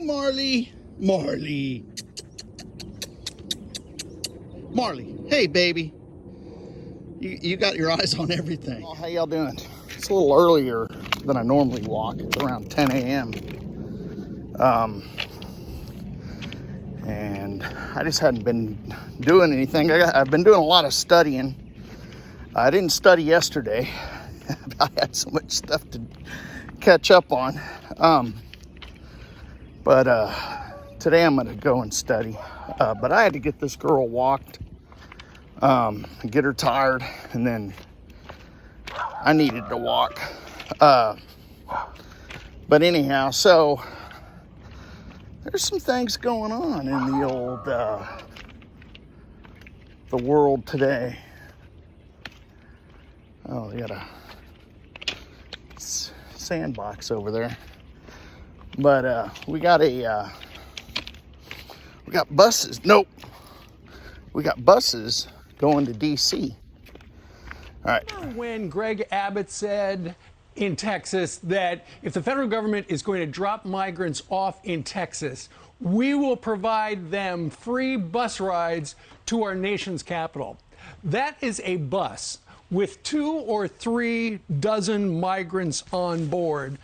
Marley, Marley, Marley. Hey, baby. You got your eyes on everything. Oh, how y'all doing? It's a little earlier than I normally walk. It's around 10 a.m. And I just hadn't been doing anything. I've been doing a lot of studying. I didn't study yesterday. I had so much stuff to catch up on. But today I'm gonna go and study. But I had to get this girl walked, get her tired, and then I needed to walk. But anyhow, so there's some things going on in the old, the world today. Oh, they got a sandbox over there. But we got buses. Nope. We got buses going to D.C. All right. When Greg Abbott said in Texas that if the federal government is going to drop migrants off in Texas, we will provide them free bus rides to our nation's capital. That is a bus with 2 or 3 dozen migrants on board.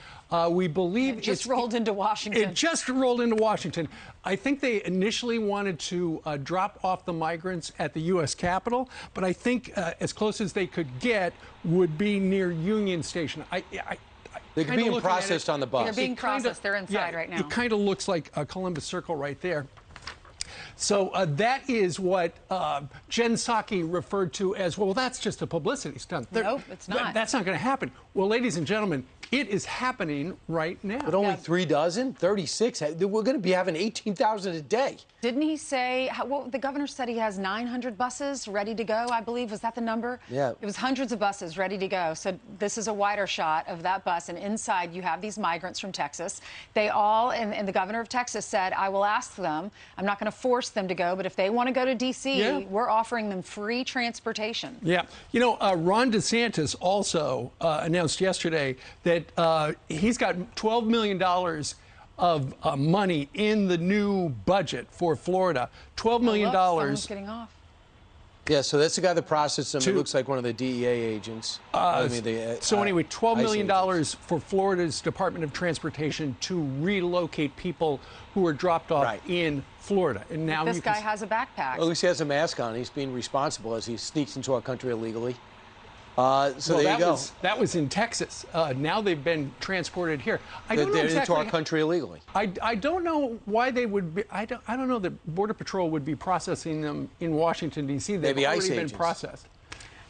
We believe it just rolled into Washington. It just rolled into Washington. I think they initially wanted to drop off the migrants at the U.S. Capitol, but I think as close as they could get would be near Union Station. They're being processed on the bus. They're being processed. They're inside right now. It kind of looks like a Columbus Circle right there. So that is what Jen Psaki referred to as, well, that's just a publicity stunt. Nope, it's not. That's not going to happen. Well, ladies and gentlemen, it is happening right now. But only 3 dozen? 36? We're going to be having 18,000 a day. Didn't he say, well, the governor said he has 900 buses ready to go, I believe. Was that the number? Yeah. It was hundreds of buses ready to go. So this is a wider shot of that bus. And inside you have these migrants from Texas. They all, and the governor of Texas said, I will ask them. I'm not going to force them to go, but if they want to go to D.C., we're offering them free transportation. Yeah. You know, Ron DeSantis also announced yesterday that he's got $12 million of money in the new budget for Florida. $12 million. Someone's getting off. Yeah, so that's the guy that processed them. It looks like one of the DEA agents. So anyway, $12 million for Florida's Department of Transportation to relocate people who were dropped off in Florida. And now this guy has a backpack. At least he has a mask on. He's being responsible as he sneaks into our country illegally. So there you go. That was in Texas. Now they've been transported here. They're into our country illegally. I don't know why they would be. I don't know that Border Patrol would be processing them in Washington, D.C. They've already been processed.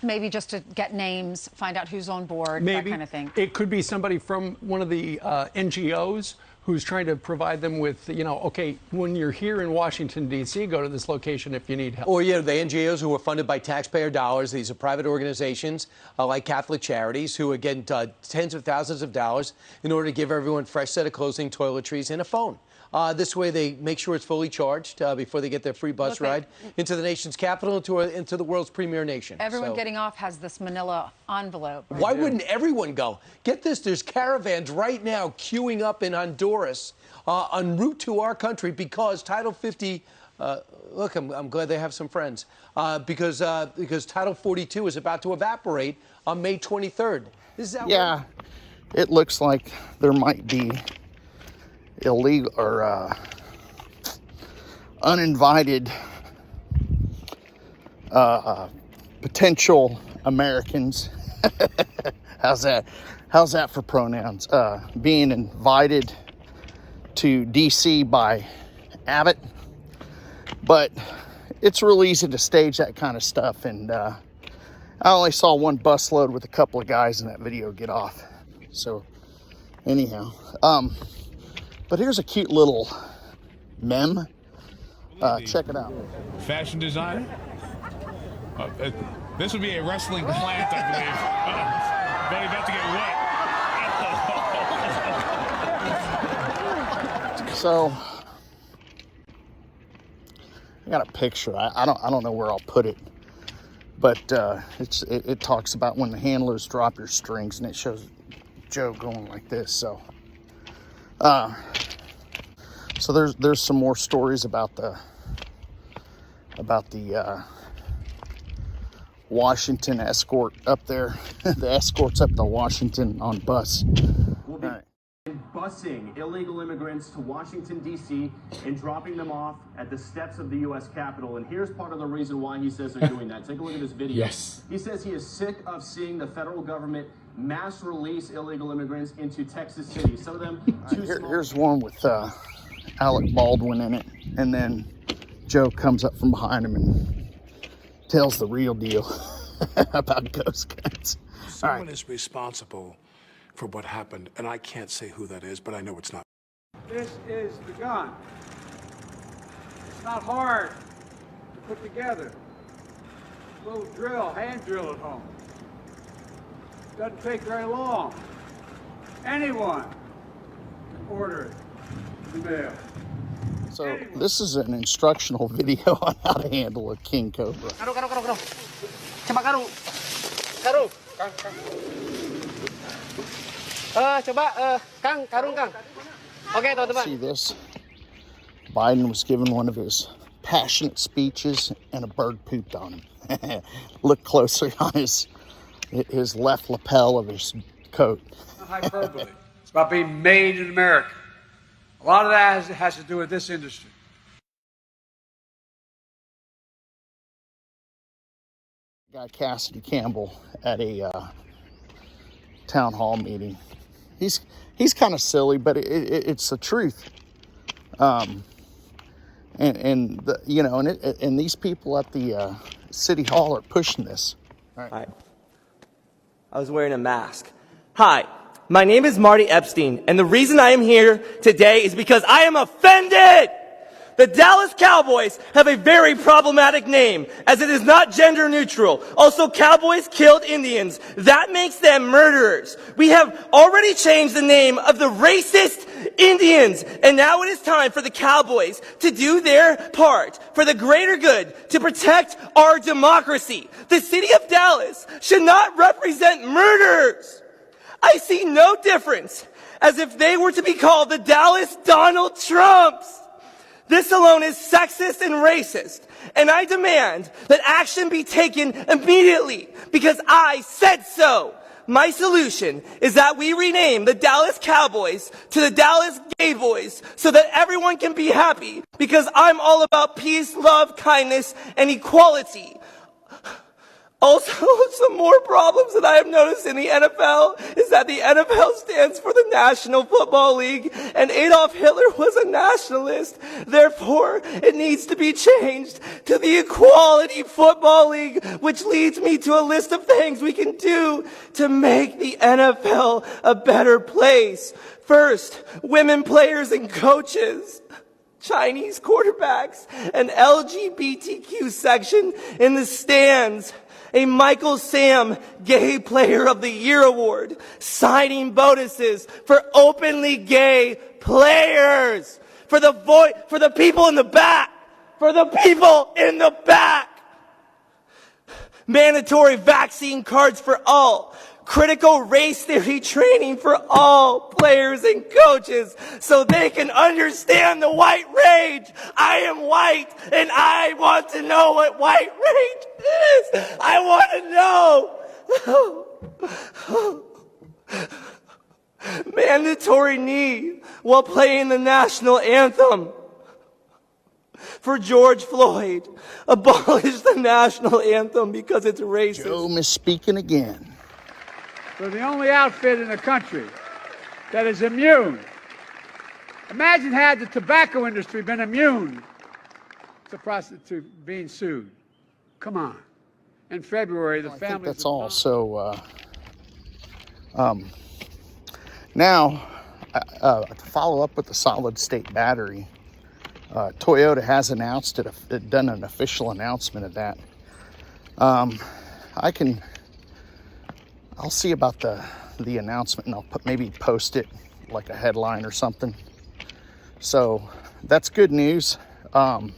Maybe just to get names, find out who's on board, that kind of thing. It could be somebody from one of the NGOs who's trying to provide them with, you know, okay, when you're here in Washington, D.C., go to this location if you need help. Or, yeah, the NGOs who are funded by taxpayer dollars. These are private organizations like Catholic Charities who are getting tens of thousands of dollars in order to give everyone a fresh set of clothing, toiletries, and a phone. This way they make sure it's fully charged before they get their free bus ride into the nation's capital, into the world's premier nation. Everyone getting off has this manila envelope. Why wouldn't everyone go? Get this, there's caravans right now queuing up in Honduras en route to our country because Title 50, look, I'm glad they have some friends, because Title 42 is about to evaporate on May 23rd. Yeah, it looks like there might be illegal or uninvited potential Americans. How's that for pronouns? Being invited to D.C. by Abbott, but it's real easy to stage that kind of stuff, and I only saw one busload with a couple of guys in that video get off. So anyhow, but here's a cute little meme. Check it out. Fashion designer. This would be a wrestling plant, I believe. But about to get wet. So I got a picture. I don't know where I'll put it, but it talks about when the handlers drop your strings, and it shows Joe going like this. So So there's some more stories about the Washington escort up there. The escorts up to Washington on bus. We'll be busing illegal immigrants to Washington, D.C. and dropping them off at the steps of the U.S. Capitol. And here's part of the reason why he says they're doing that. Take a look at this video. Yes. He says he is sick of seeing the federal government mass release illegal immigrants into Texas City. Some of them too small. Here's one with Alec Baldwin in it, and then Joe comes up from behind him and tells the real deal about ghost guns. Someone is responsible for what happened, and I can't say who that is, but I know it's not. This is the gun. It's not hard to put together. A little drill, hand drill at home. Doesn't take very long. Anyone can order it in the mail. So this is an instructional video on how to handle a king cobra. See this? Biden was given one of his passionate speeches and a bird pooped on him. Look closely on his left lapel of his coat. Hyperbole. It's about being made in America. A lot of that has to do with this industry. Guy Cassidy Campbell at a town hall meeting. He's kind of silly, but it's the truth. And these people at the city hall are pushing this. All right. Hi. I was wearing a mask. Hi, my name is Marty Epstein, and the reason I am here today is because I am offended! The Dallas Cowboys have a very problematic name, as it is not gender neutral. Also, Cowboys killed Indians. That makes them murderers. We have already changed the name of the racist Indians, and now it is time for the Cowboys to do their part for the greater good, to protect our democracy. The city of Dallas should not represent murderers. I see no difference as if they were to be called the Dallas Donald Trumps. This alone is sexist and racist, and I demand that action be taken immediately because I said so. My solution is that we rename the Dallas Cowboys to the Dallas Gay Boys so that everyone can be happy, because I'm all about peace, love, kindness, and equality. Also, some more problems that I have noticed in the NFL is that the NFL stands for the National Football League, and Adolf Hitler was a nationalist. Therefore, it needs to be changed to the Equality Football League, which leads me to a list of things we can do to make the NFL a better place. First, women players and coaches, Chinese quarterbacks, an LGBTQ section in the stands, a Michael Sam Gay Player of the Year award, signing bonuses for openly gay players, for the people in the back, mandatory vaccine cards for all, critical race theory training for all players and coaches so they can understand the white rage. I am white and I want to know what white rage is. I want to know. Mandatory knee while playing the national anthem. For George Floyd, abolish the national anthem because it's racist. Joe misspeaking again. We're the only outfit in the country that is immune. Imagine had the tobacco industry been immune to prostitute being sued. Come on. In February, the families... I think that's all. So, now, to follow up with the solid-state battery, Toyota has announced it, done an official announcement of that. I'll see about the announcement, and I'll maybe post it like a headline or something. So that's good news. And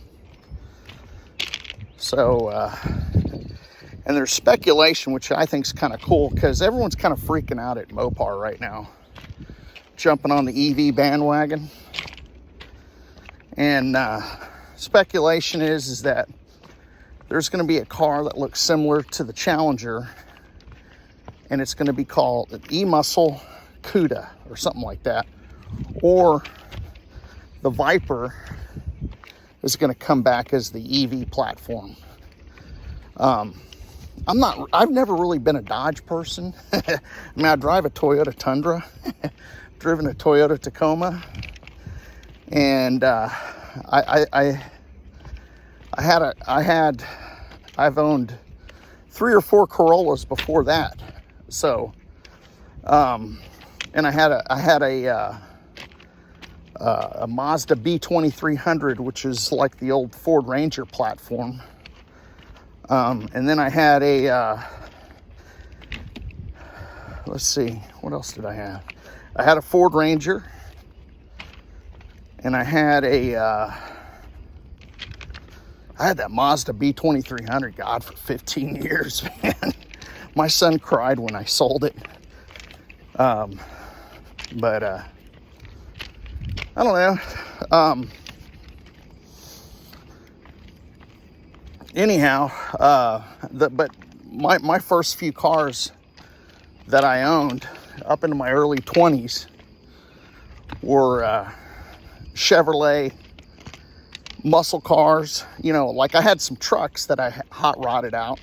there's speculation, which I think is kind of cool, because everyone's kind of freaking out at Mopar right now, jumping on the EV bandwagon. And speculation is that there's going to be a car that looks similar to the Challenger, and it's going to be called an E-Muscle CUDA or something like that. Or the Viper is going to come back as the EV platform. I've never really been a Dodge person. I mean, I drive a Toyota Tundra, driven a Toyota Tacoma, and I've owned 3 or 4 Corollas before that. So, and I had a Mazda B2300, which is like the old Ford Ranger platform. And then I had a, let's see, what else did I have? I had a Ford Ranger, and I had that Mazda B2300, God, for 15 years, man. My son cried when I sold it. But I don't know. Anyhow, but my first few cars that I owned up into my early 20s were Chevrolet muscle cars. You know, like I had some trucks that I hot rodded out,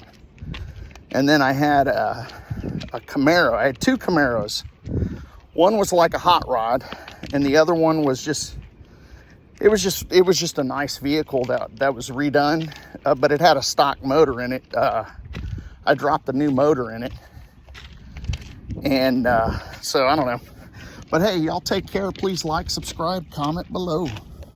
and then I had a Camaro. I had 2 Camaros. One was like a hot rod, and the other one was just, it was just a nice vehicle that was redone, but it had a stock motor in it. I dropped a new motor in it, and so I don't know. But hey, y'all take care. Please like, subscribe, comment below.